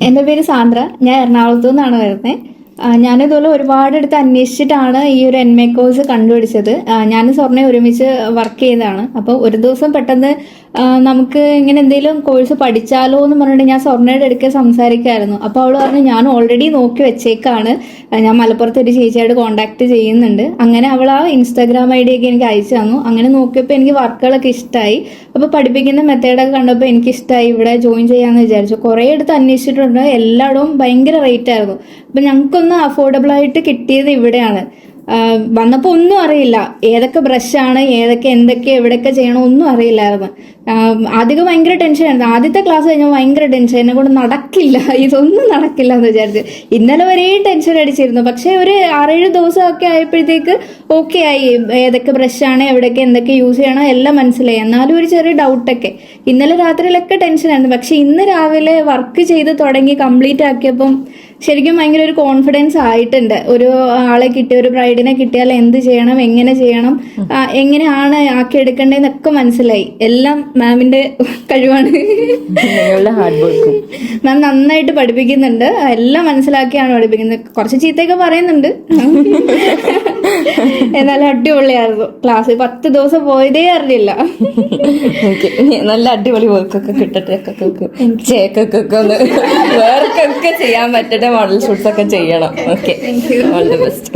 എൻ്റെ പേര് സാന്ദ്ര. ഞാൻ എറണാകുളത്തു നിന്നാണ് വരുന്നത്. ഞാനിതുപോലെ ഒരുപാടെടുത്ത് അന്വേഷിച്ചിട്ടാണ് ഈ ഒരു എൻഎംഎ കോഴ്സ് കണ്ടുപിടിച്ചത്. ഞാൻ സ്വർണ്ണ ഒരുമിച്ച് വർക്ക് ചെയ്തതാണ്. അപ്പോൾ ഒരു ദിവസം പെട്ടെന്ന് നമുക്ക് ഇങ്ങനെ എന്തെങ്കിലും കോഴ്സ് പഠിച്ചാലോ എന്ന് പറഞ്ഞിട്ട് ഞാൻ സ്വർണ്ണയുടെ അടുക്കെ സംസാരിക്കായിരുന്നു. അപ്പോൾ അവൾ പറഞ്ഞു ഞാൻ ഓൾറെഡി നോക്കി വെച്ചേക്കാണ്, ഞാൻ മലപ്പുറത്ത് ഒരു ചേച്ചിയായിട്ട് കോൺടാക്ട് ചെയ്യുന്നുണ്ട്. അങ്ങനെ അവൾ ആ ഇൻസ്റ്റാഗ്രാം ഐ ഡി ഒക്കെ എനിക്ക് അയച്ചു തന്നു. അങ്ങനെ നോക്കിയപ്പോൾ എനിക്ക് വർക്കുകളൊക്കെ ഇഷ്ടമായി. അപ്പോൾ പഠിപ്പിക്കുന്ന മെത്തേഡൊക്കെ കണ്ടപ്പോൾ എനിക്ക് ഇഷ്ടമായി, ഇവിടെ ജോയിൻ ചെയ്യാമെന്ന് വിചാരിച്ചു. കുറേ എടുത്ത് അന്വേഷിച്ചിട്ടുണ്ട്, എല്ലായിടവും ഭയങ്കര റേറ്റ് ആയിരുന്നു. അപ്പം ഞങ്ങൾക്കൊന്ന് അഫോർഡബിൾ ആയിട്ട് കിട്ടിയത് ഇവിടെയാണ്. വന്നപ്പോൾ ഒന്നും അറിയില്ല, ഏതൊക്കെ ബ്രഷാണ്, ഏതൊക്കെ എന്തൊക്കെ എവിടെയൊക്കെ ചെയ്യണം ഒന്നും അറിയില്ലായിരുന്നു. ആദ്യമൊക്കെ ഭയങ്കര ടെൻഷനായിരുന്നു. ആദ്യത്തെ ക്ലാസ് കഴിഞ്ഞാൽ ഭയങ്കര ടെൻഷൻ, എന്നെ കൊണ്ട് നടക്കില്ല, ഇതൊന്നും നടക്കില്ല എന്ന് വിചാരിച്ച് ഇന്നലെ വരെയും ടെൻഷൻ അടിച്ചിരുന്നു. പക്ഷെ ഒരു 6-7 ദിവസമൊക്കെ ആയപ്പോഴത്തേക്ക് ഓക്കെ ആയി. ഏതൊക്കെ ബ്രഷാണ്, എവിടെയൊക്കെ എന്തൊക്കെ യൂസ് ചെയ്യണം എല്ലാം മനസ്സിലായി. എന്നാലും ഒരു ചെറിയ ഡൗട്ടൊക്കെ. ഇന്നലെ രാത്രിയിലൊക്കെ ടെൻഷനായിരുന്നു. പക്ഷെ ഇന്ന് രാവിലെ വർക്ക് ചെയ്ത് തുടങ്ങി കംപ്ലീറ്റ് ആക്കിയപ്പം ശരിക്കും ഭയങ്കര ഒരു കോൺഫിഡൻസ് ആയിട്ടുണ്ട്. ഒരു ആളെ കിട്ടിയ, ഒരു ബ്രൈഡിനെ കിട്ടിയാൽ എന്ത് ചെയ്യണം, എങ്ങനെ ചെയ്യണം, എങ്ങനെയാണ് ആക്കിയെടുക്കേണ്ടതെന്നൊക്കെ മനസ്സിലായി. എല്ലാം മാമിന്റെ കഴിവാണ്. മാം നന്നായിട്ട് പഠിപ്പിക്കുന്നുണ്ട്, എല്ലാം മനസ്സിലാക്കിയാണ് പഠിപ്പിക്കുന്നത്. കുറച്ച് ചീത്തയൊക്കെ പറയുന്നുണ്ട്, എന്നാലും അടിപൊളിയായിരുന്നു ക്ലാസ്. 10 ദിവസം പോയതേ അറിയില്ല. നല്ല അടിപൊളി വർക്കൊക്കെ കിട്ടട്ടെ, ചേക്കൊക്കെ ഒന്ന് വേർക്കൊക്കെ ചെയ്യാൻ പറ്റട്ടെ, മോഡൽ ഷൂട്ട്സ് ഒക്കെ ചെയ്യണം. Okay, all the best.